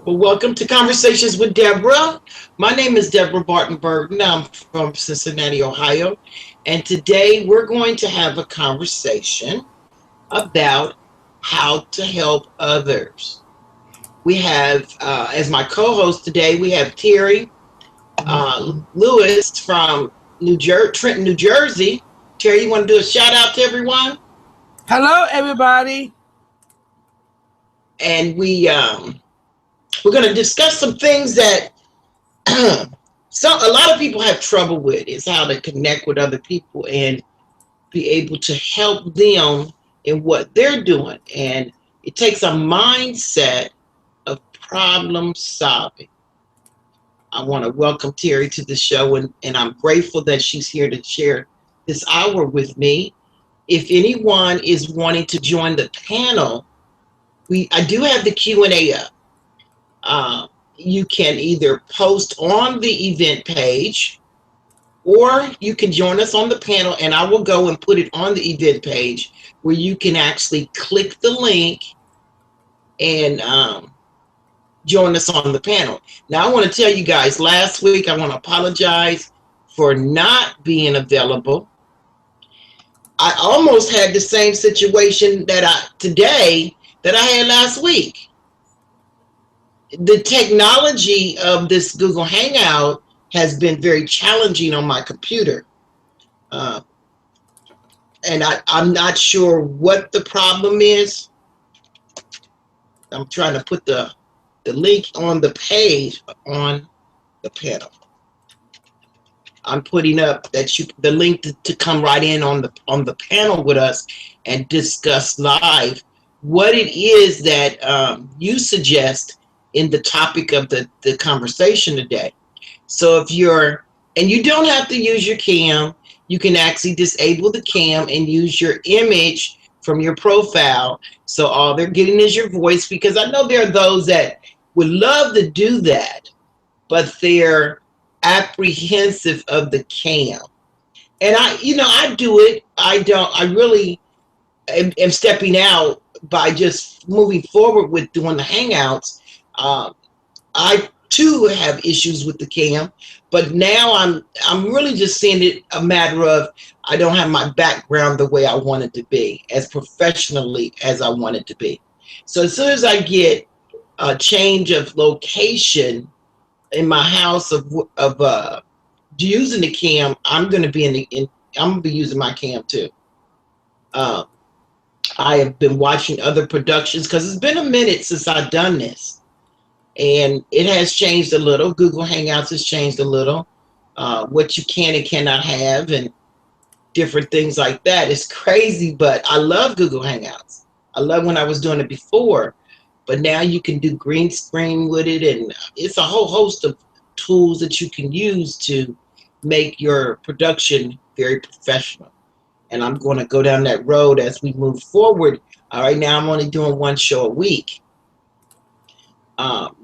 Well, welcome to Conversations with Deborah. My name is Deborah Barton Burton. I'm from Cincinnati, Ohio. And today we're going to have a conversation about how to help others. We have, as my co host today, we have Terry Lewis from Trenton, New Jersey. Terry, you want to do a shout out to everyone? Hello, everybody. And we're going to discuss some things that a lot of people have trouble with is how to connect with other people and be able to help them in what they're doing. And it takes a mindset of problem solving. I want to welcome Terry to the show, and I'm grateful that she's here to share this hour with me. If anyone is wanting to join the panel, I do have the Q&A up. Uh, you can either post on the event page, or you can join us on the panel, and I will go and put it on the event page where you can actually click the link and join us on the panel. Now, I want to tell you guys, last week, I want to apologize for not being available. I almost had the same situation today that I had last week. The technology of this Google Hangout has been very challenging on my computer. Uh, and I'm not sure what the problem is. I'm trying to put the link on the page on the panel. I'm putting up the link to come right in on the panel with us and discuss live what it is that you suggest in the topic of the conversation today. So and you don't have to use your cam. You can actually disable the cam and use your image from your profile. So all they're getting is your voice, because I know there are those that would love to do that, but they're apprehensive of the cam. And I do it. I really am stepping out by just moving forward with doing the Hangouts. I too have issues with the cam, but now I'm really just seeing it a matter of I don't have my background the way I want it to be, as professionally as I want it to be. So as soon as I get a change of location in my house of using the cam, I'm going to be I'm going to be using my cam too. Uh, I have been watching other productions because it's been a minute since I've done this. And it has changed a little. Google Hangouts has changed a little. What you can and cannot have and different things like that. It's crazy, but I love Google Hangouts. I love when I was doing it before. But now you can do green screen with it, and it's a whole host of tools that you can use to make your production very professional. And I'm going to go down that road as we move forward. All right, now I'm only doing one show a week.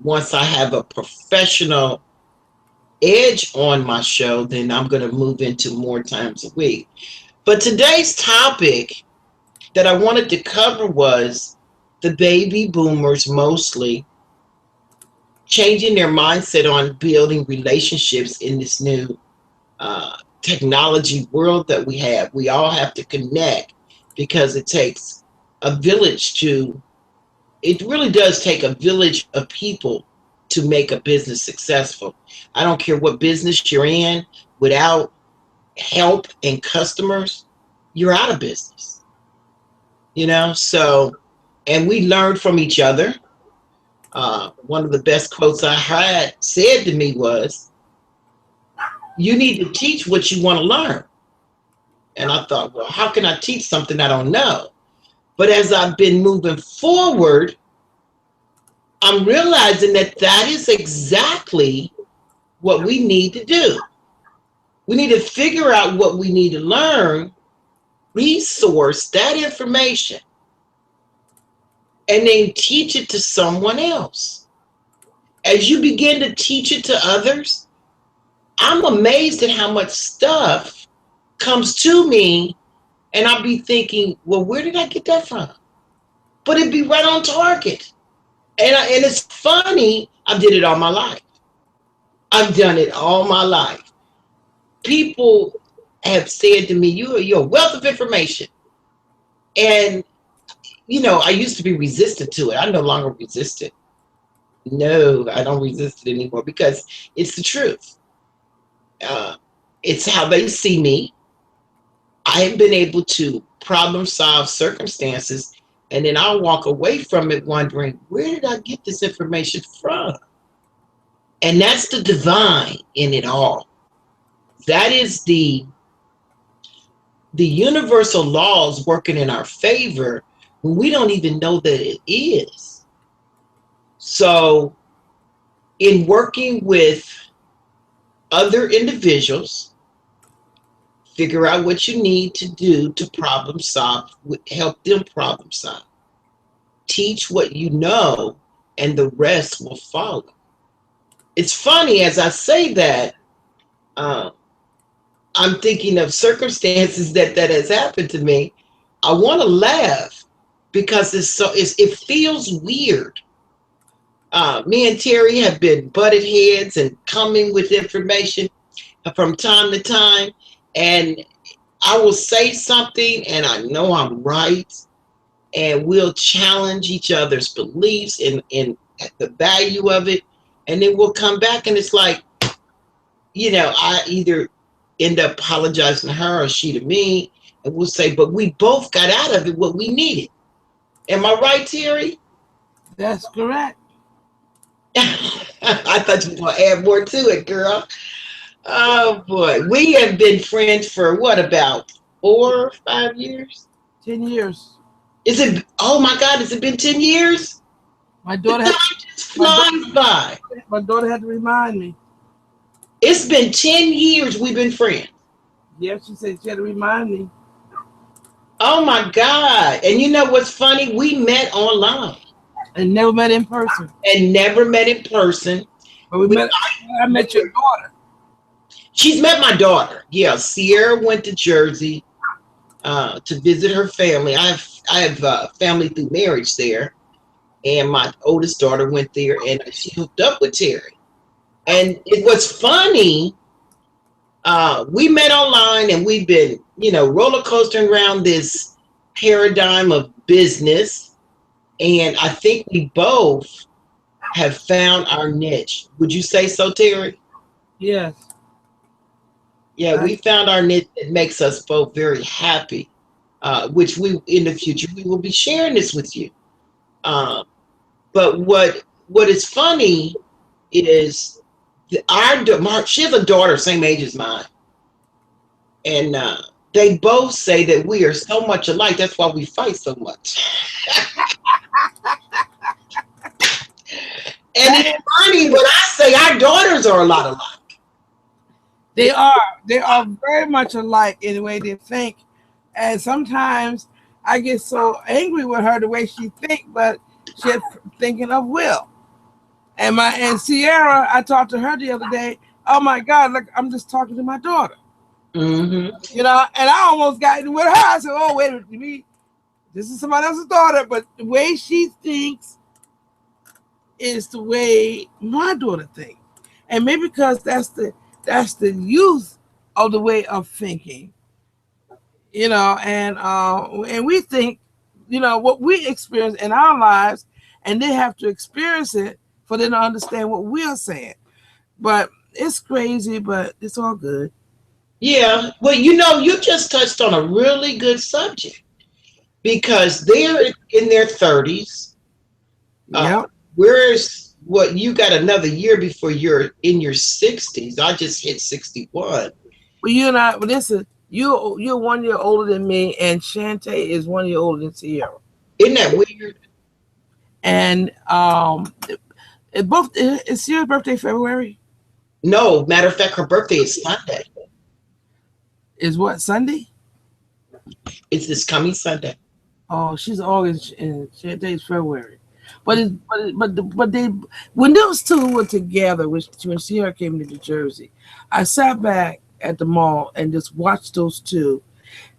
Once I have a professional edge on my show, then I'm going to move into more times a week. But today's topic that I wanted to cover was the baby boomers mostly changing their mindset on building relationships in this new technology world that we have. We all have to connect because it takes a village it really does take a village of people to make a business successful. I don't care what business you're in, without help and customers, you're out of business. So, and we learn from each other. One of the best quotes I had said to me was, you need to teach what you want to learn. And I thought, well, how can I teach something I don't know? But as I've been moving forward, I'm realizing that is exactly what we need to do. We need to figure out what we need to learn, resource that information, and then teach it to someone else. As you begin to teach it to others, I'm amazed at how much stuff comes to me, and I'll be thinking, well, where did I get that from? But it'd be right on target. And it's funny. I did it all my life. I've done it all my life. People have said to me, you're a wealth of information. And, I used to be resistant to it. I no longer resist it. No, I don't resist it anymore because it's the truth. Uh, it's how they see me. I have been able to problem solve circumstances, and then I'll walk away from it wondering, where did I get this information from? And that's the divine in it all. That is the universal laws working in our favor when we don't even know that it is. So, in working with other individuals, figure out what you need to do to problem solve, help them problem solve. Teach what you know, and the rest will follow. It's funny as I say that, um, I'm thinking of circumstances that has happened to me. I want to laugh because it feels weird. Me and Terry have been butted heads and coming with information from time to time, and I will say something, and I know I'm right, and we'll challenge each other's beliefs and the value of it, and then we'll come back, and it's like, I either end up apologizing to her or she to me, and we'll say, but we both got out of it what we needed. Am I right, Terry? That's correct. I thought you were going to add more to it, girl. Oh boy, we have been friends for what, about 4 or 5 years? 10 years. Is it? Oh my God, has it been 10 years? My The daughter had time just my daughter, flies by. my daughter had to remind me. It's been 10 years we've been friends. Yeah, she said she had to remind me. Oh my God! And you know what's funny? We met online And never met in person. and never met in person. But we We, met I met your daughter. she's met my daughter. Yeah, Sierra went to Jersey to visit her family. I have family through marriage there, and my oldest daughter went there, and she hooked up with Terry. And it was funny. We met online, and we've been, roller coastering around this paradigm of business. And I think we both have found our niche. Would you say so, Terry? Yes. Yeah, I, we found our niche that makes us both very happy. Which we in the future we will be sharing this with you. Um, but what is funny is she has a daughter same age as mine, and they both say that we are so much alike. That's why we fight so much. And that it's is funny true. when I say our daughters are a lot alike. They are. They are very much alike in the way they think. And sometimes I get so angry with her the way she think, but she's thinking of Will. And Sierra, I talked to her the other day. Oh my God, look, I'm just talking to my daughter. Hmm. And I almost got in with her. I said, oh, wait a minute, this is somebody else's daughter, but the way she thinks is the way my daughter thinks. And maybe because that's the youth of the way of thinking, and we think, what we experience in our lives, and they have to experience it for them to understand what we're saying. But it's crazy, but it's all good. Yeah. Well, you just touched on a really good subject because they're in their 30s. Uh, Yep. whereas what you got another year before you're in your 60s. I just hit 61. Well, you and I, but listen, you're 1 year older than me, and Shantae is 1 year older than Sierra. Isn't that weird? And is Sierra's birthday February? No, matter of fact, her birthday is Sunday. Is what, Sunday? It's this coming Sunday. Oh, she's August and Shantae's February. But they when those two were together, when Sierra came to New Jersey, I sat back at the mall and just watched those two.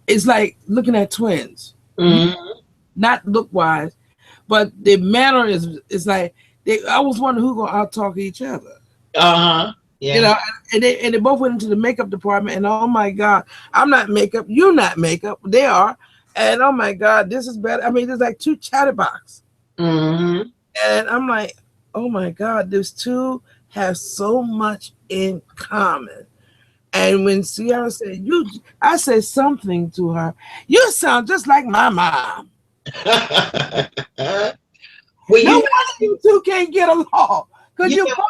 It's like looking at twins, Hmm. not look wise, but the manner is like they. I was wondering who gonna out talk each other. Uh-huh. You Yeah. know, and they both went into the makeup department, and oh my God, I'm not makeup, you're not makeup, they are, and oh my God, this is better. I mean, there's like two chatterbox, Mm-hmm. and I'm like, oh my God, those two have so much in common. And when Sierra said, I said something to her, you sound just like my mom. Well, No you wonder you two can't get along, because you you know both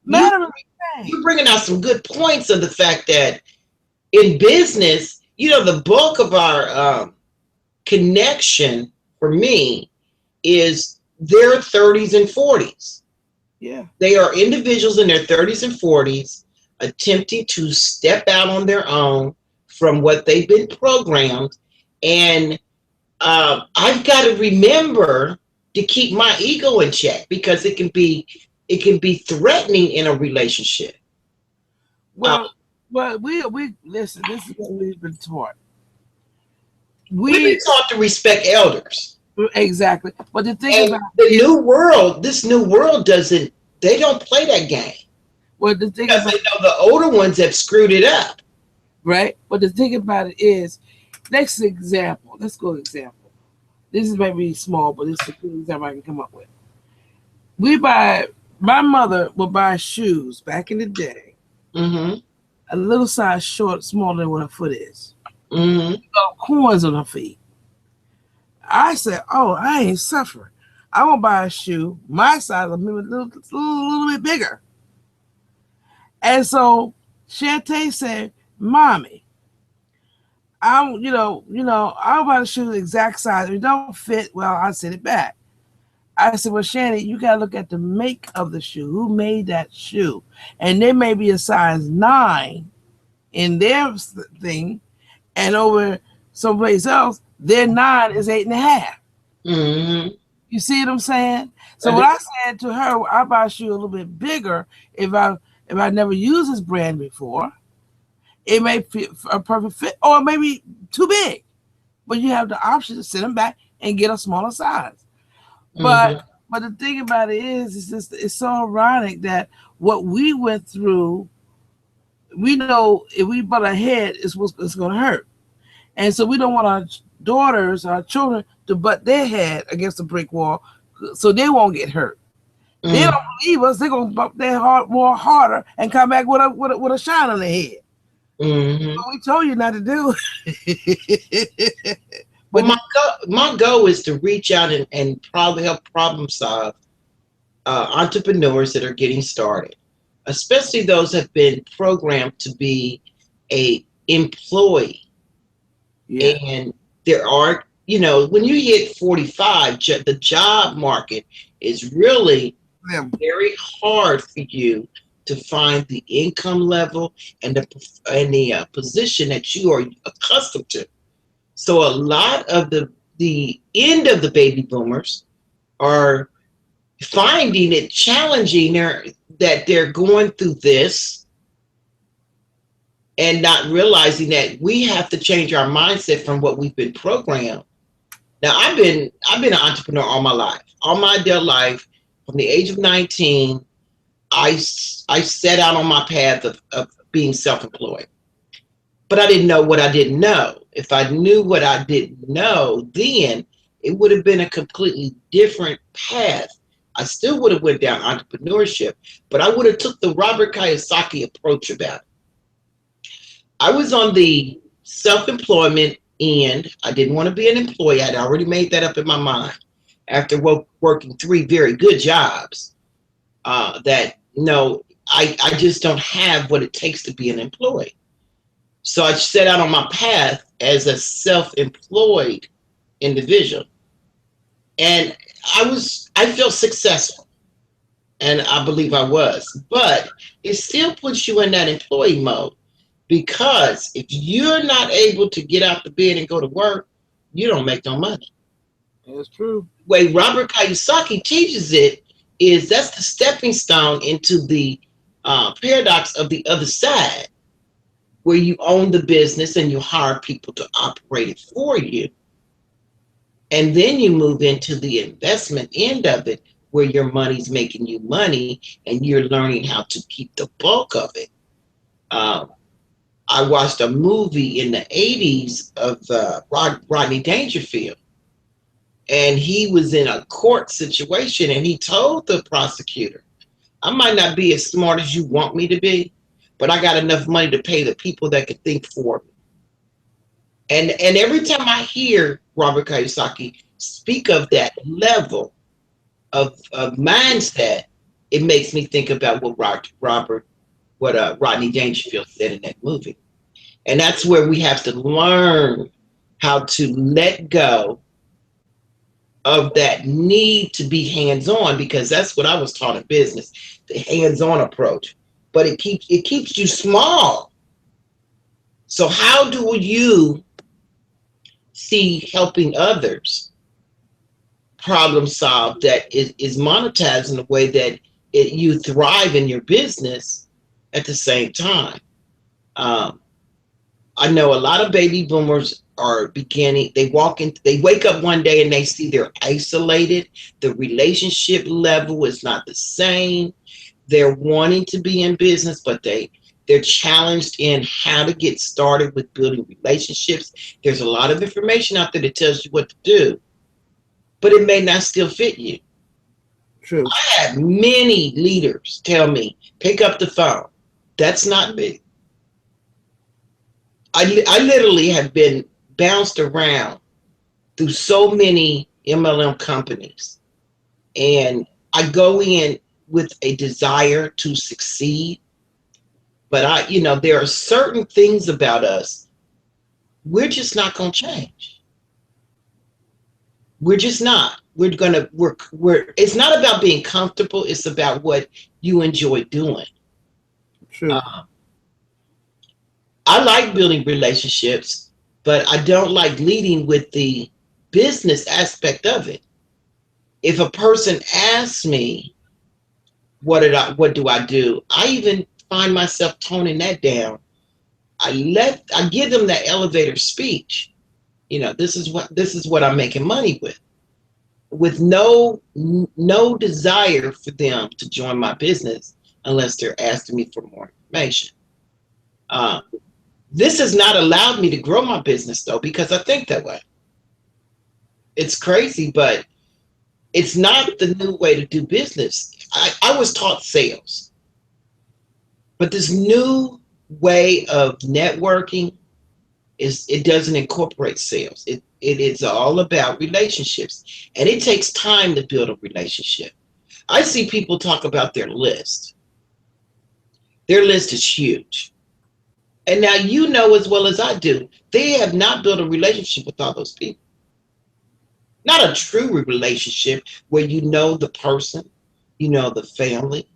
you matter of the same. you're bringing out some good points of the fact that in business, the bulk of our connection for me is their 30s and 40s. Yeah. They are individuals in their 30s and 40s attempting to step out on their own from what they've been programmed. And I've got to remember to keep my ego in check because it can be threatening in a relationship. Uh, Well, we listen. This is what we've been taught. we've been We taught to respect elders. exactly. But the thing And about the it is, new world, this new world doesn't, they don't play that game well, the thing because about they know the older ones have screwed it up. right. But the thing about it is, next example. Let's go example. This is maybe small, but this is the example I can come up with. We buy. My mother would buy shoes back in the day, Mm-hmm. a little size short, smaller than what her foot is. Mm-hmm. Corns on her feet. I said, "Oh, I ain't suffering. I want to buy a shoe my size, a little bit bigger." And so Shantae said, "Mommy, I'm about to shoot the exact size. If it don't fit, well, I'll send it back." I said, "Well, Shannon, you gotta look at the make of the shoe. Who made that shoe? And there may be a size 9 in their thing, and over someplace else, their 9 is 8.5. Mm-hmm. You see what I'm saying? So I what do. I said to her, I buy a shoe a little bit bigger if I never used this brand before. It may fit a perfect fit, or maybe too big. But you have the option to send them back and get a smaller size. But Mm-hmm. but the thing about it is, it's so ironic that what we went through, we know if we butt our head, it's going to hurt, and so we don't want our daughters, our children, to butt their head against a brick wall, so they won't get hurt. They don't believe us. They're gonna bump their heart more harder and come back with a shine on their head. Mm-hmm. But we told you not to do it. Well, But my goal is to reach out and probably help problem solve entrepreneurs that are getting started, especially those that have been programmed to be a employee. yeah, And there are, when you hit 45, the job market is really them. very hard for you to find the income level and the position that you are accustomed to. So a lot of the end of the baby boomers are finding it challenging that they're going through this and not realizing that we have to change our mindset from what we've been programmed. Now I've been an entrepreneur all my adult life. From the age of 19, I set out on my path of being self-employed. But I didn't know what I didn't know. If I knew what I didn't know, then it would have been a completely different path. I still would have went down entrepreneurship, but I would have took the Robert Kiyosaki approach about it. I was on the self-employment end. I didn't want to be an employee. I'd already made that up in my mind after working three very good jobs. That no, I just don't have what it takes to be an employee. So I set out on my path as a self-employed individual. And I felt successful. And I believe I was. But it still puts you in that employee mode. Because if you're not able to get out the bed and go to work, you don't make no money. That's true. The way Robert Kiyosaki teaches it is that's the stepping stone into the paradox of the other side, where you own the business and you hire people to operate it for you. And then you move into the investment end of it, where your money's making you money and you're learning how to keep the bulk of it. Um, I watched a movie in the 80s of Rodney Dangerfield, and he was in a court situation, and he told the prosecutor, I might not be as smart as you want me to be, but I got enough money to pay the people that could think for me. And every time I hear Robert Kiyosaki speak of that level of mindset, it makes me think about what Rodney Dangerfield said in that movie. And that's where we have to learn how to let go of that need to be hands-on, because that's what I was taught in business, the hands-on approach. But it keeps you small. So how do you see helping others problem solve that is monetized in a way that you thrive in your business at the same time? Um, I know a lot of baby boomers are beginning, they wake up one day and they see they're isolated. The relationship level is not the same. They're wanting to be in business, but they're challenged in how to get started with building relationships. There's a lot of information out there that tells you what to do, but it may not still fit you. True. I had many leaders tell me, pick up the phone. That's not me. I literally have been bounced around through so many MLM companies, and I go in with a desire to succeed, but there are certain things about us we're just not going to change. We're just not. We're it's not about being comfortable, it's about what you enjoy doing. True. Uh, I like building relationships, but I don't like leading with the business aspect of it. If a person asks me, what do I do? I even find myself toning that down. I give them that elevator speech. This is what I'm making money with no desire for them to join my business unless they're asking me for more information. Uh, this has not allowed me to grow my business though, because I think that way. It's crazy, but it's not the new way to do business. I was taught sales, but this new way of networking it doesn't incorporate sales. It is all about relationships, and it takes time to build a relationship. I see people talk about their list. Their list is huge. And now you know as well as I do, they have not built a relationship with all those people. Not a true relationship where you know the person, you know the family,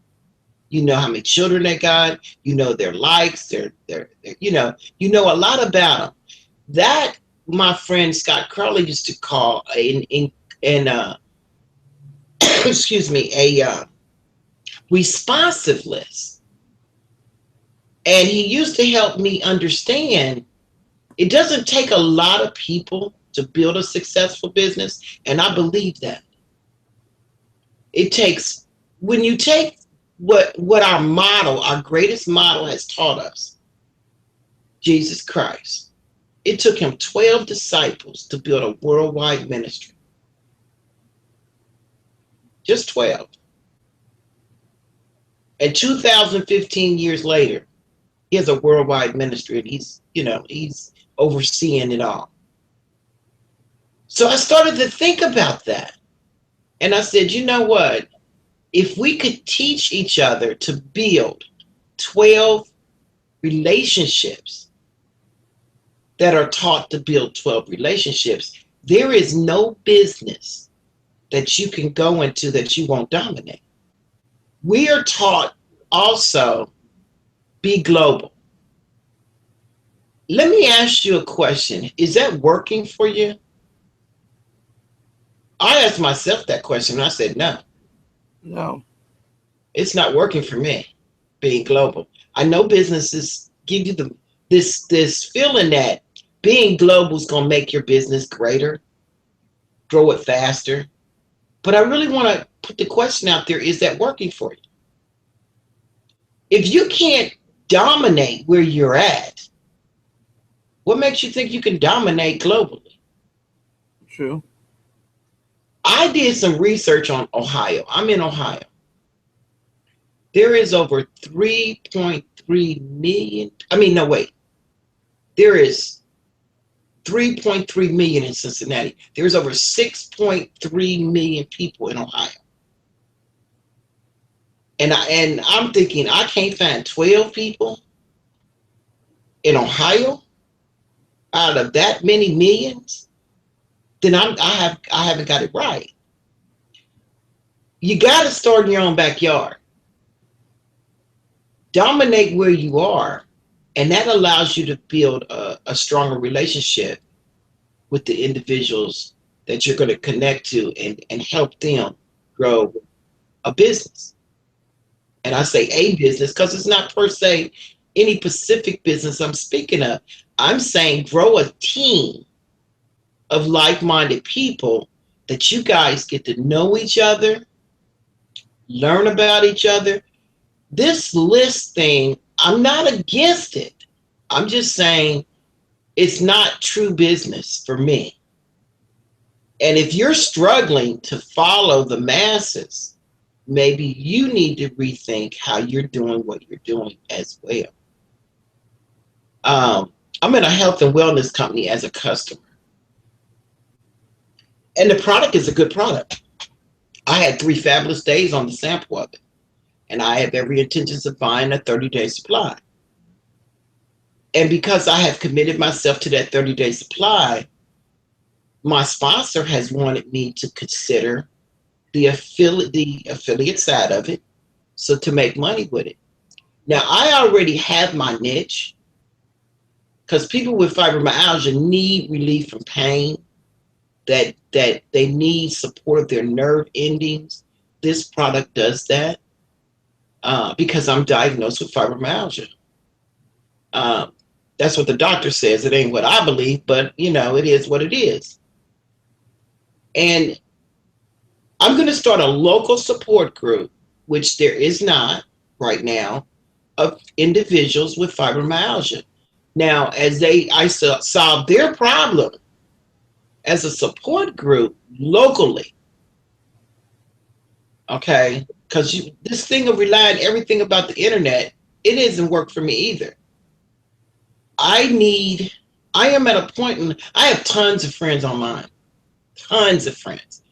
you know how many children they got, you know their likes, their you know a lot about them. That my friend Scott Crowley used to call in excuse me, a responsive list. And he used to help me understand it doesn't take a lot of people to build a successful business. And I believe that. It takes, when you take what our greatest model has taught us, Jesus Christ, it took him 12 disciples to build a worldwide ministry. Just 12. And 2015 years later, he has a worldwide ministry, and he's overseeing it all. So I started to think about that. And I said, you know what? If we could teach each other to build 12 relationships that are taught to build 12 relationships, there is no business that you can go into that you won't dominate. We are taught also be global. Let me ask you a question. Is that working for you? I asked myself that question and I said, no, No. it's not working for me being global. I know businesses give you this feeling that being global is going to make your business greater. grow it faster. But I really want to put the question out there, is that working for you? If you can't dominate where you're at, what makes you think you can dominate globally? True. I did some research on Ohio. I'm in Ohio. There is over 3.3 million. I mean, no, wait. There is 3.3 million in Cincinnati. There's over 6.3 million people in Ohio. And I'm thinking I can't find 12 people in Ohio out of that many millions, then I haven't got it right. You got to start in your own backyard. Dominate where you are, and that allows you to build a stronger relationship with the individuals that you're going to connect to and help them grow a business. And I say a business because it's not per se any specific business I'm speaking of. I'm saying grow a team of like-minded people that you guys get to know each other, learn about each other. This list thing, I'm not against it. I'm just saying it's not true business for me. And if you're struggling to follow the masses, maybe you need to rethink how you're doing what you're doing as well. I'm in a health and wellness company as a customer, and the product is a good product. I had 3 fabulous days on the sample of it, and I have every intention of buying a 30-day supply. And because I have committed myself to that 30-day supply, my sponsor has wanted me to consider the affiliate side of it, so to make money with it. Now, I already have my niche because people with fibromyalgia need relief from pain, that they need support of their nerve endings. This product does that because I'm diagnosed with fibromyalgia. Um, that's what the doctor says. It ain't what I believe, but it is what it is. And I'm going to start a local support group, which there is not right now, of individuals with fibromyalgia. Now, as I solve their problem as a support group locally, okay? Because this thing of relying everything about the internet, it doesn't work for me either. I am at a point, I have tons of friends online, tons of friends.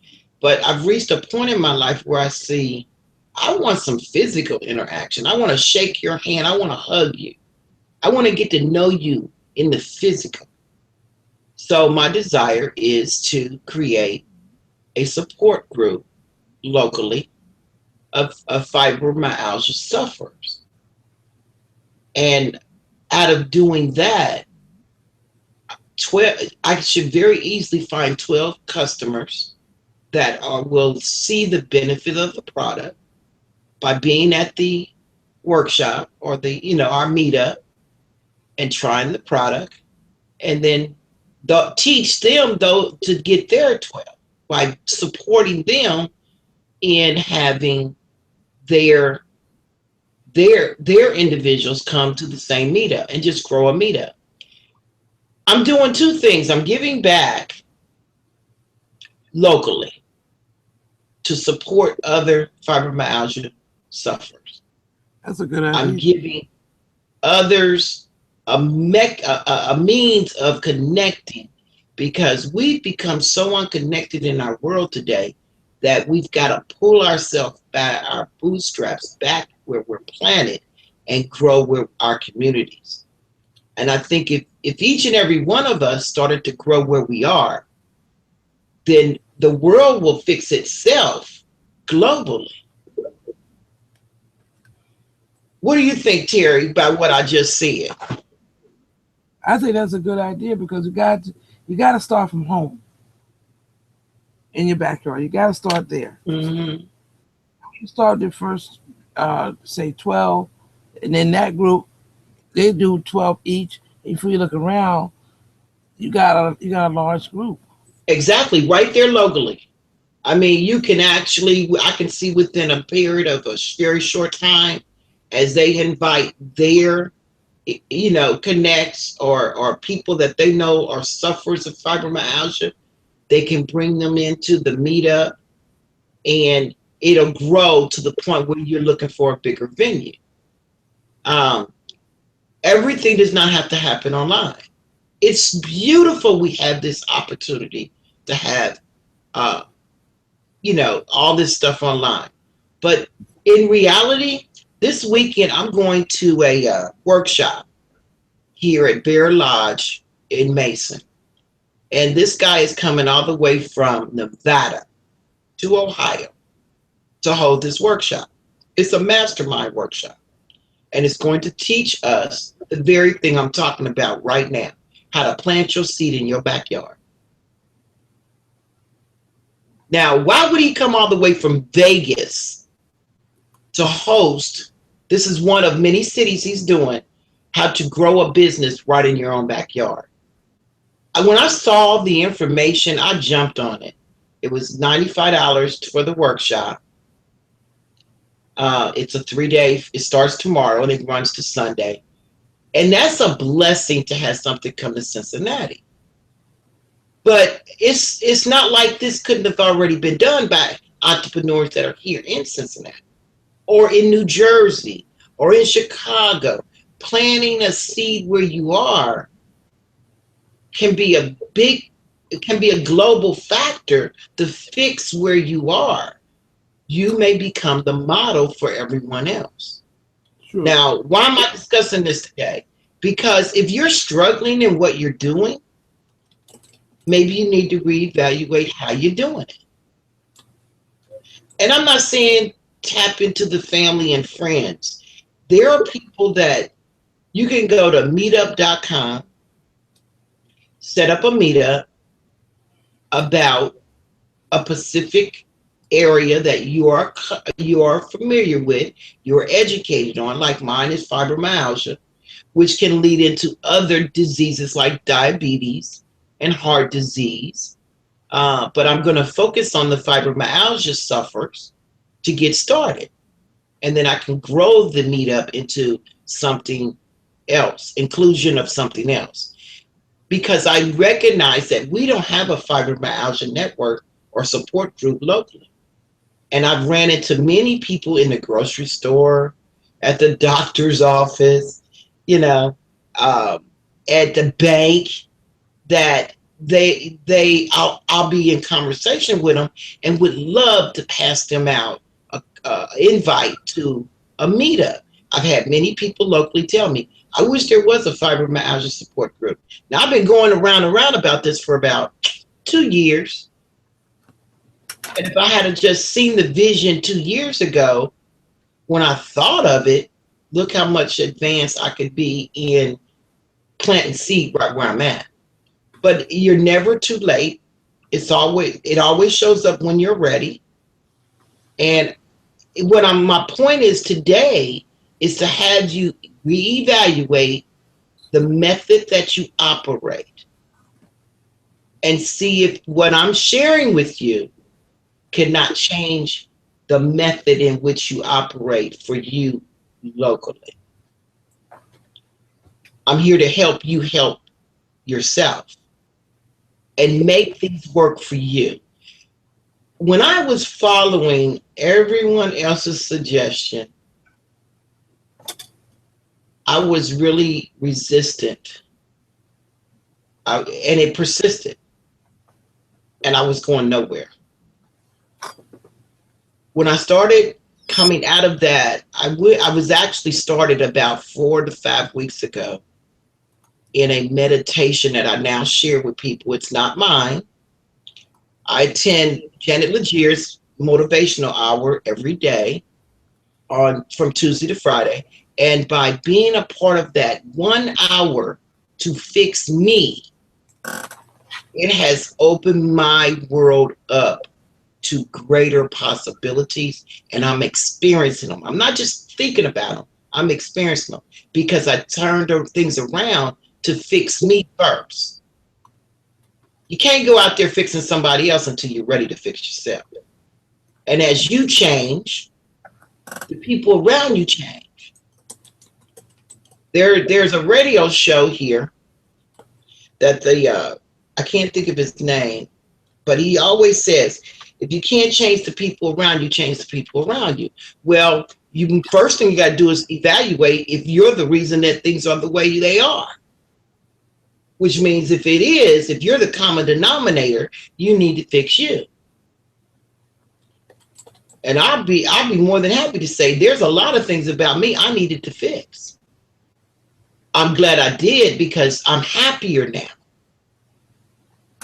But I've reached a point in my life where I want some physical interaction. I want to shake your hand. I want to hug you. I want to get to know you in the physical. So my desire is to create a support group locally of fibromyalgia sufferers. And out of doing that, 12, I should very easily find 12 customers that will see the benefit of the product by being at the workshop or our meetup and trying the product, and then teach them though to get their 12 by supporting them in having their individuals come to the same meetup and just grow a meetup. I'm doing two things. I'm giving back locally to support other fibromyalgia sufferers. That's a good I'm idea. giving others a means of connecting, because we've become so unconnected in our world today that we've got to pull ourselves by our bootstraps back where we're planted and grow with our communities. And I think if each and every one of us started to grow where we are, then the world will fix itself globally. What do you think, Terry, about what I just said? I think that's a good idea because you got to start from home in your backyard. You got to start there. Mm-hmm. You start the first, say 12, and then that group they do 12 each. If you look around, you got a large group. Exactly, right there locally. I mean, you can actually, I can see within a period of a very short time, as they invite their, connects or people that they know are sufferers of fibromyalgia, they can bring them into the meetup, and it'll grow to the point where you're looking for a bigger venue. Um, Everything does not have to happen online. It's beautiful we have this opportunity to have, uh, all this stuff online. But in reality, this weekend I'm going to a workshop here at Bear Lodge in Mason. And this guy is coming all the way from Nevada to Ohio to hold this workshop. It's a mastermind workshop. And it's going to teach us the very thing I'm talking about right now, how to plant your seed in your backyard. Now, why would he come all the way from Vegas to host? This is one of many cities he's doing how to grow a business right in your own backyard. When I saw the information, I jumped on it. It was $95 for the workshop. It's a 3-day, it starts tomorrow and it runs to Sunday. And that's a blessing to have something come to Cincinnati. But it's not like this couldn't have already been done by entrepreneurs that are here in Cincinnati or in New Jersey or in Chicago. Planting a seed where you are can be it can be a global factor to fix where you are. You may become the model for everyone else. True. Now, why am I discussing this today? Because if you're struggling in what you're doing, maybe you need to reevaluate how you're doing it. And I'm not saying tap into the family and friends. There are people that you can go to meetup.com, set up a meetup about a specific area that you are familiar with, you're educated on, like mine is fibromyalgia, which can lead into other diseases like diabetes and heart disease. But I'm going to focus on the fibromyalgia sufferers to get started. And then I can grow the meetup into something else, inclusion of something else. Because I recognize that we don't have a fibromyalgia network or support group locally. And I've ran into many people in the grocery store, at the doctor's office, you know, at the bank, that I'll be in conversation with them and would love to pass them out a invite to a meetup. I've had many people locally tell me, I wish there was a fibromyalgia support group. Now, I've been going around and around about this for about 2 years. And if I had just seen the vision 2 years ago, when I thought of it, look how much advanced I could be in planting seed right where I'm at. But you're never too late. It always shows up when you're ready. And my point is today is to have you reevaluate the method that you operate and see if what I'm sharing with you cannot change the method in which you operate for you locally. I'm here to help you help yourself and make things work for you. When I was following everyone else's suggestion, I was really resistant, and it persisted, and I was going nowhere. When I started coming out of that, I was actually started about 4 to 5 weeks ago in a meditation that I now share with people. It's not mine. I attend Janet Legier's motivational hour every day from Tuesday to Friday. And by being a part of that 1 hour to fix me, it has opened my world up to greater possibilities, and I'm experiencing them. I'm not just thinking about them, I'm experiencing them because I turned things around to fix me first. You can't go out there fixing somebody else until you're ready to fix yourself. And as you change, the people around you change. There's a radio show here that I can't think of his name, but he always says, if you can't change the people around you, change the people around you. Well, you first thing you got to do is evaluate if you're the reason that things are the way they are. Which means if you're the common denominator, you need to fix you. And I'll be more than happy to say there's a lot of things about me I needed to fix. I'm glad I did because I'm happier now.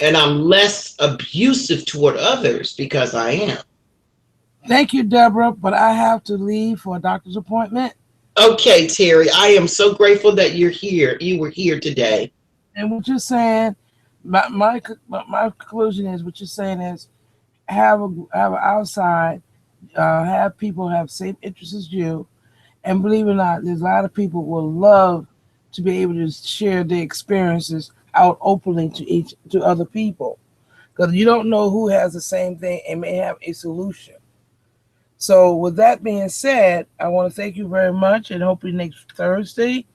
And I'm less abusive toward others because I am. Thank you, Deborah, but I have to leave for a doctor's appointment. Okay, Terry, I am so grateful that you're here. You were here today. And what you're saying, my conclusion is what you're saying is have an outside, have people have same interests as you, and believe it or not, there's a lot of people will love to be able to share their experiences out openly to other people because you don't know who has the same thing and may have a solution. So with that being said, I want to thank you very much and hopefully next Thursday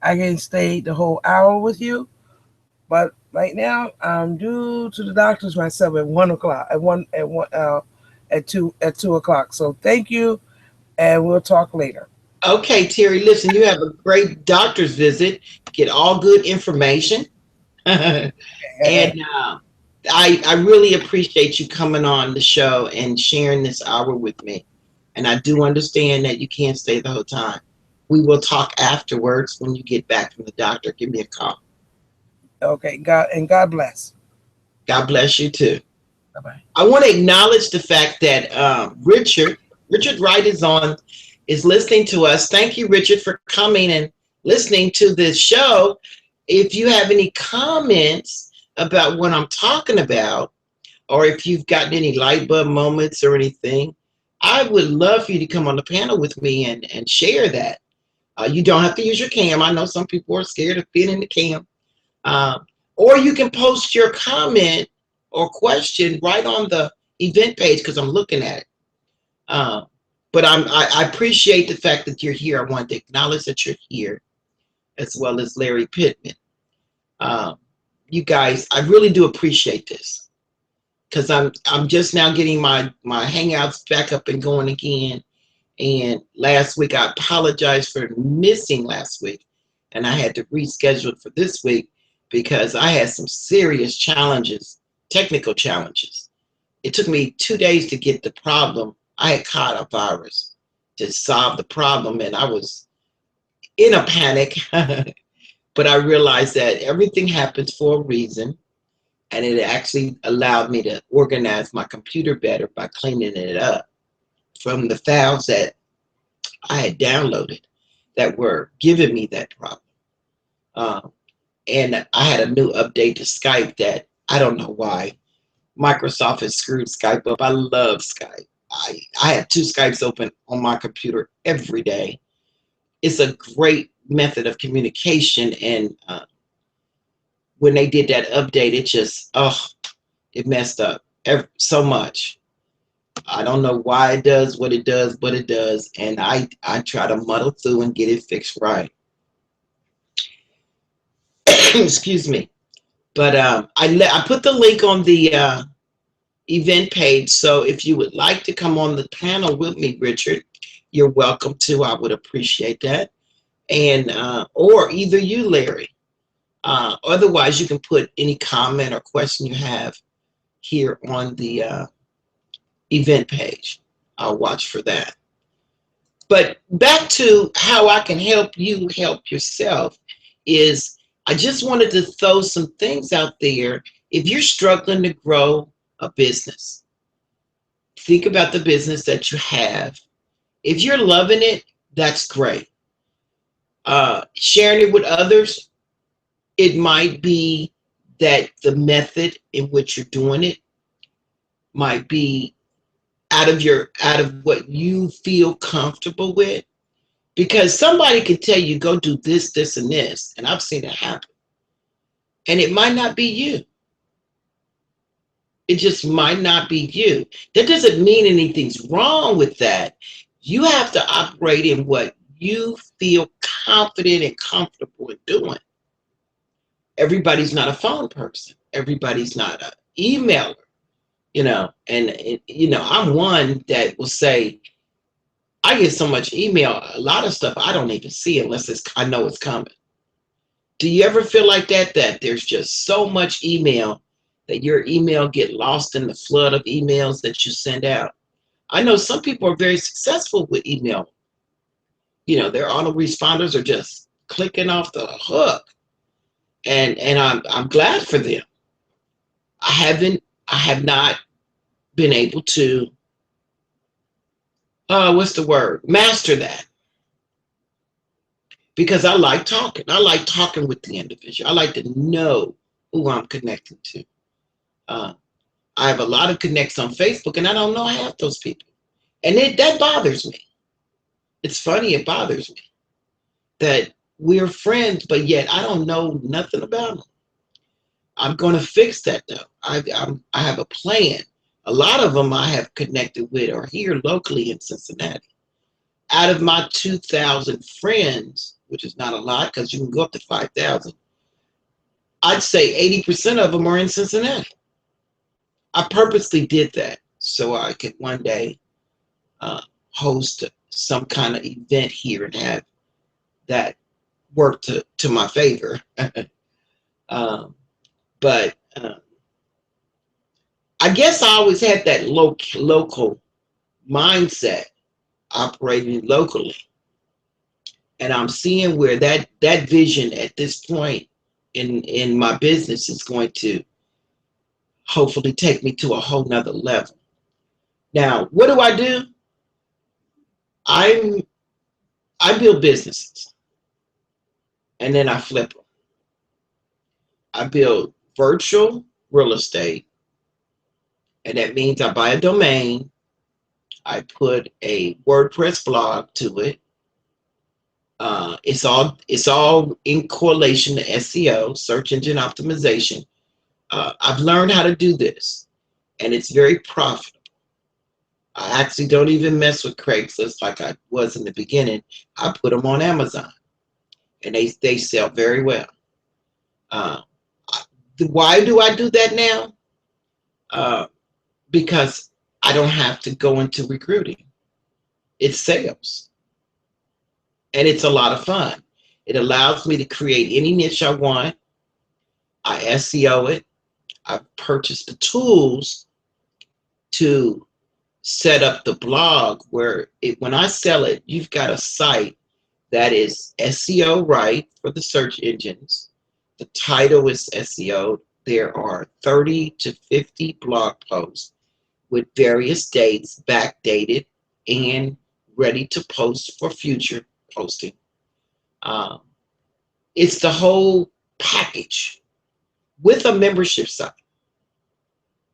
I can stay the whole hour with you. But right now I'm due to the doctors myself at 1 o'clock at 2 o'clock. So thank you and we'll talk later. Okay, Terry, listen, you have a great doctor's visit. Get all good information. And I really appreciate you coming on the show and sharing this hour with me. And I do understand that you can't stay the whole time. We will talk afterwards when you get back from the doctor. Give me a call. Okay, God bless. God bless you too. Bye bye. I want to acknowledge the fact that Richard Wright is listening to us. Thank you, Richard, for coming and listening to this show. If you have any comments about what I'm talking about, or if you've gotten any light bulb moments or anything, I would love for you to come on the panel with me and share that. You don't have to use your cam. I know some people are scared of being in the cam. Or you can post your comment or question right on the event page because I'm looking at it. But I appreciate the fact that you're here. I want to acknowledge that you're here, as well as Larry Pittman. You guys, I really do appreciate this because I'm just now getting my Hangouts back up and going again. And last week, I apologized for missing last week, and I had to reschedule it for this week because I had some serious challenges, technical challenges. It took me 2 days to get the problem. I had caught a virus to solve the problem, and I was in a panic. But I realized that everything happens for a reason, and it actually allowed me to organize my computer better by cleaning it up from the files that I had downloaded that were giving me that problem. And I had a new update to Skype that I don't know why Microsoft has screwed Skype up. I love Skype. I have 2 Skypes open on my computer every day. It's a great method of communication. And when they did that update, it messed up so much. I don't know why it does what it does, but it does. And I try to muddle through and get it fixed right. Excuse me. But I put the link on the event page. So if you would like to come on the panel with me, Richard, you're welcome to. I would appreciate that. And or either you, Larry. Otherwise, you can put any comment or question you have here on the event page. I'll watch for that. But back to how I can help you help yourself is I just wanted to throw some things out there. If you're struggling to grow a business, think about the business that you have. If you're loving it, that's great. Sharing it with others, it might be that the method in which you're doing it might be out of what you feel comfortable with, because somebody can tell you go do this and this, and I've seen it happen, and it might not be you. It just might not be you. That doesn't mean anything's wrong with that. You have to operate in what you feel confident and comfortable in doing. Everybody's not a phone person. Everybody's not an emailer, I'm one that will say, I get so much email, a lot of stuff I don't even see unless I know it's coming. Do you ever feel like that there's just so much email that your email get lost in the flood of emails that you send out? I know some people are very successful with email. Their autoresponders are just clicking off the hook, and I'm glad for them. I have not been able to, what's the word, master that, because I like talking. I like talking with the individual. I like to know who I'm connecting to. Uh, I have a lot of connects on Facebook, and I don't know half those people, and that bothers me. It's funny, it bothers me that we're friends, but yet I don't know nothing about them. I'm going to fix that though. I have a plan. A lot of them I have connected with are here locally in Cincinnati. Out of my 2,000 friends, which is not a lot because you can go up to 5,000, I'd say 80% of them are in Cincinnati. I purposely did that so I could one day uh, host some kind of event here and have that work to my favor. um, but I guess I always had that local mindset operating locally. And I'm seeing where that vision at this point in my business is going to hopefully take me to a whole nother level. Now, what do I do? I'm I build businesses and then I flip them. I build virtual real estate, and that means I buy a domain, I put a WordPress blog to it. It's all in correlation to SEO, search engine optimization. I've learned how to do this, and it's very profitable. I actually don't even mess with Craigslist like I was in the beginning. I put them on Amazon, and they sell very well. Uh, why do I do that now? Uh, because I don't have to go into recruiting. It's sales, and it's a lot of fun. It allows me to create any niche I want. I SEO it. I purchased the tools to set up the blog where when I sell it, you've got a site that is SEO right for the search engines. The title is SEO. There are 30 to 50 blog posts with various dates, backdated and ready to post for future posting. Um, it's the whole package with a membership site.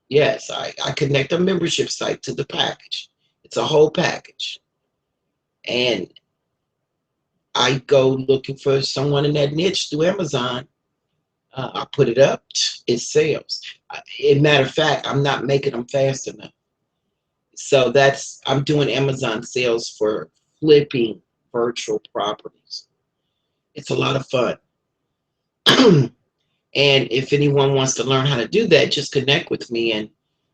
Yes, I connect a membership site to the package. It's a whole package. And I go looking for someone in that niche through Amazon. I put it up, it sells. In matter of fact, I'm not making them fast enough. So I'm doing Amazon sales for flipping virtual properties. It's a lot of fun. And if anyone wants to learn how to do that, just connect with me and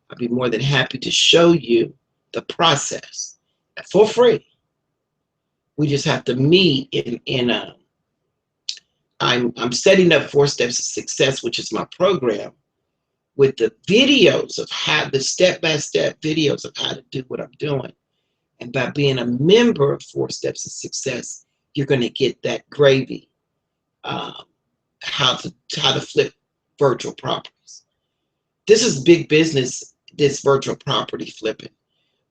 I'll be more than happy to show you the process for free. We just have to meet I'm setting up 4 Steps to Success, which is my program, with the videos of how the step-by-step videos of how to do what I'm doing. And by being a member of 4 Steps to Success, you're going to get that gravy, um, how to flip virtual properties. This is big business, this virtual property flipping.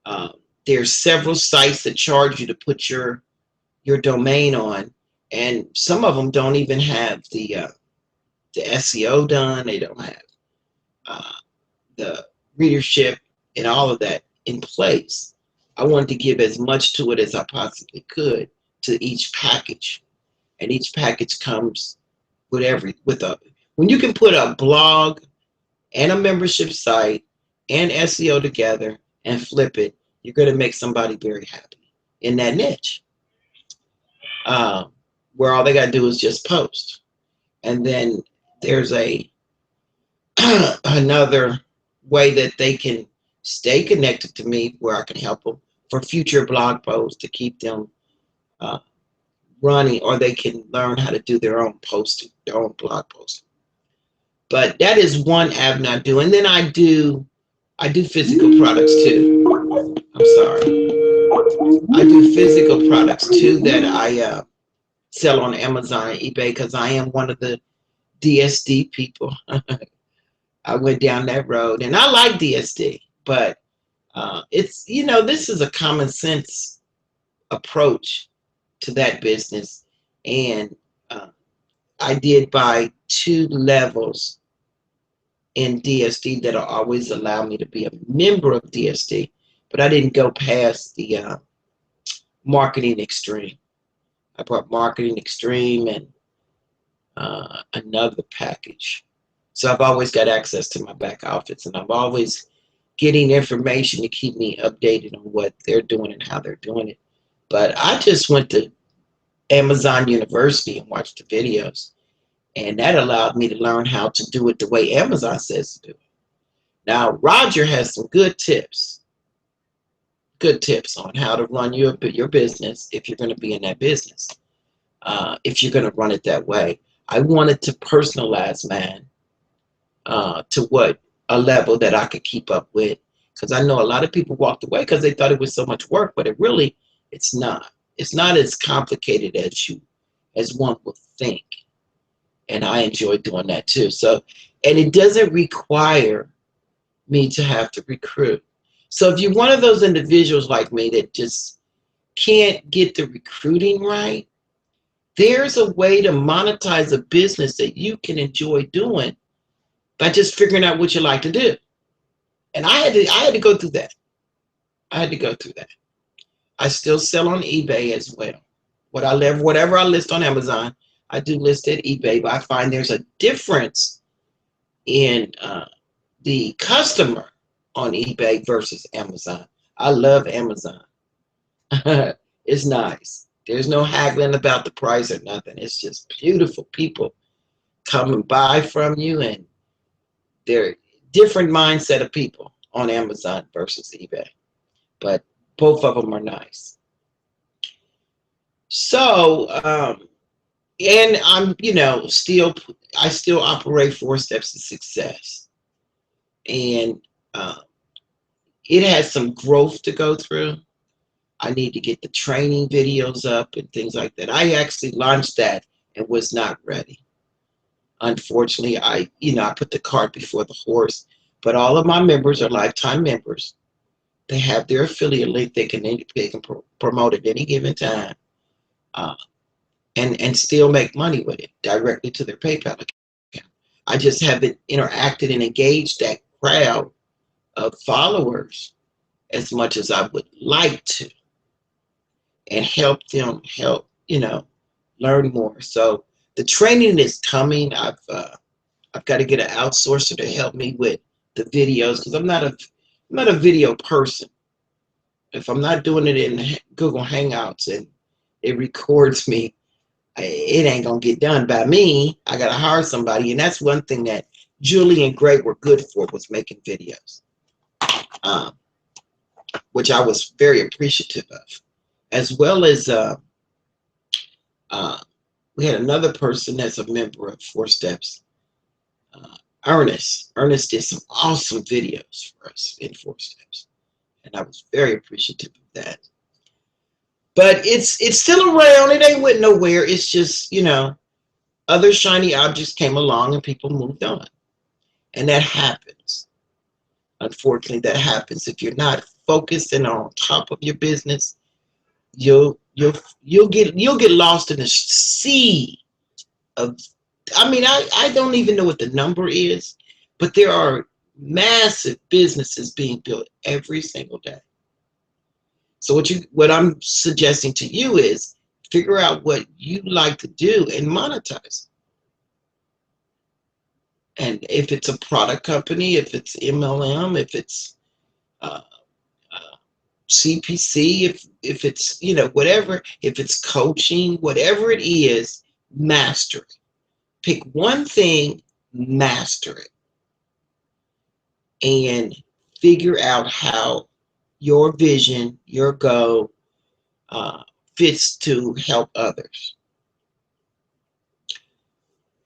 Um, there's several sites that charge you to put your domain on, and some of them don't even have the SEO done. They don't have uh, the readership and all of that in place. I wanted to give as much to it as I possibly could to each package, and each package comes with when you can put a blog and a membership site and SEO together and flip it, you're going to make somebody very happy in that niche, um, where all they got to do is just post. And then there's a another way that they can stay connected to me where I can help them for future blog posts to keep them uh, running, or they can learn how to do their own posting, their own blog posting. But that is one avenue I do. And then I do physical products too. I'm sorry. I do physical products too that I sell on Amazon and eBay because I am one of the DSD people. I went down that road and I like DSD, but it's, this is a common sense approach to that business. And uh, I did buy 2 levels in DSD that'll always allow me to be a member of DSD, but I didn't go past the marketing extreme. I bought marketing extreme and another package. So I've always got access to my back office, and I'm always getting information to keep me updated on what they're doing and how they're doing it. But I just went to Amazon University and watched the videos, and that allowed me to learn how to do it the way Amazon says to do it. Now, Roger has some good tips on how to run your business if you're going to be in that business, if you're going to run it that way. I wanted to personalize mine to what a level that I could keep up with, because I know a lot of people walked away because they thought it was so much work, but it's not. It's not as complicated as one would think, and I enjoy doing that too. So, and it doesn't require me to have to recruit. So if you're one of those individuals like me that just can't get the recruiting right, there's a way to monetize a business that you can enjoy doing by just figuring out what you like to do. And I had to go through that. I had to go through that. I still sell on eBay as well. Whatever I list on Amazon, I do list at eBay, but I find there's a difference in the customer on eBay versus Amazon. I love Amazon. It's nice. There's no haggling about the price or nothing. It's just beautiful people come and buy from you, and they're different mindset of people on Amazon versus eBay. But both of them are nice. So, and I still operate 4 steps to success. And it has some growth to go through. I need to get the training videos up and things like that. I actually launched that and was not ready. Unfortunately, I put the cart before the horse. But all of my members are lifetime members. They have their affiliate link. They can promote at any given time, and still make money with it directly to their PayPal account. I just haven't interacted and engaged that crowd of followers as much as I would like to, and help them learn more. So the training is coming. I've got to get an outsourcer to help me with the videos, because I'm not a video person. If I'm not doing it in Google Hangouts and it records me, it ain't gonna get done by me. I gotta hire somebody, and that's one thing that Julie and Greg were good for, was making videos, which I was very appreciative of, as well as we had another person that's a member of 4 Steps, Ernest. Ernest did some awesome videos for us in 4 Steps, and I was very appreciative of that. But it's still around. It ain't went nowhere. It's just, other shiny objects came along and people moved on. And that happens. Unfortunately, that happens. If you're not focused and on top of your business, you'll get lost in the sea of, I don't even know what the number is, but there are massive businesses being built every single day. So what I'm suggesting to you is figure out what you like to do and monetize. And if it's a product company, if it's MLM, if it's uh, uh, CPC, if it's, whatever, if it's coaching, whatever it is, master it. Pick one thing, master it, and figure out how your vision, your goal, uh, fits to help others.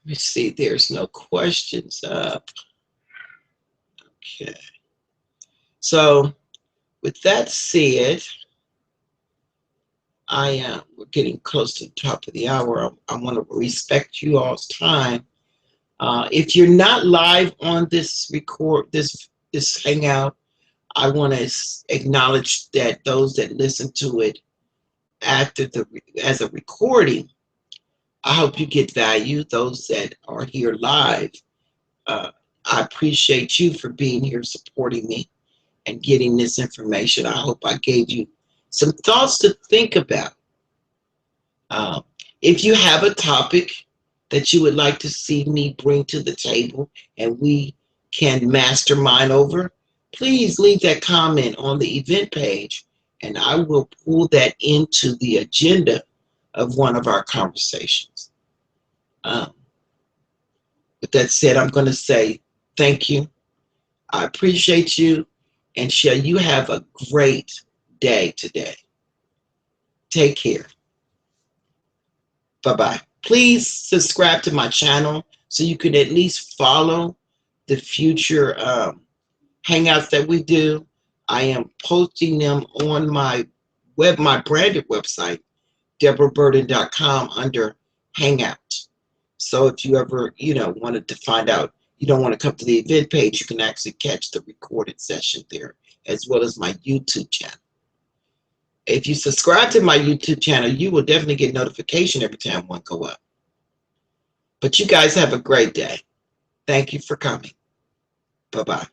Let me see, there's no questions up. Okay. So, with that said, we're getting close to the top of the hour. I want to respect you all's time. If you're not live on this hangout, I want to acknowledge that those that listen to it as a recording, I hope you get value. Those that are here live, uh, I appreciate you for being here, supporting me, and getting this information. I hope I gave you some thoughts to think about. Um, if you have a topic that you would like to see me bring to the table and we can mastermind over, please leave that comment on the event page and I will pull that into the agenda of one of our conversations. Um, with that said, I'm going to say thank you. I appreciate you. And shall you have a great day today. Take care. Bye-bye. Please subscribe to my channel so you can at least follow the future hangouts that we do. I am posting them on my branded website, deborahburden.com, under Hangout. So if you ever, wanted to find out, you don't want to come to the event page, you can actually catch the recorded session there, as well as my YouTube channel. If you subscribe to my YouTube channel, you will definitely get notification every time one go up. But you guys have a great day. Thank you for coming. Bye-bye.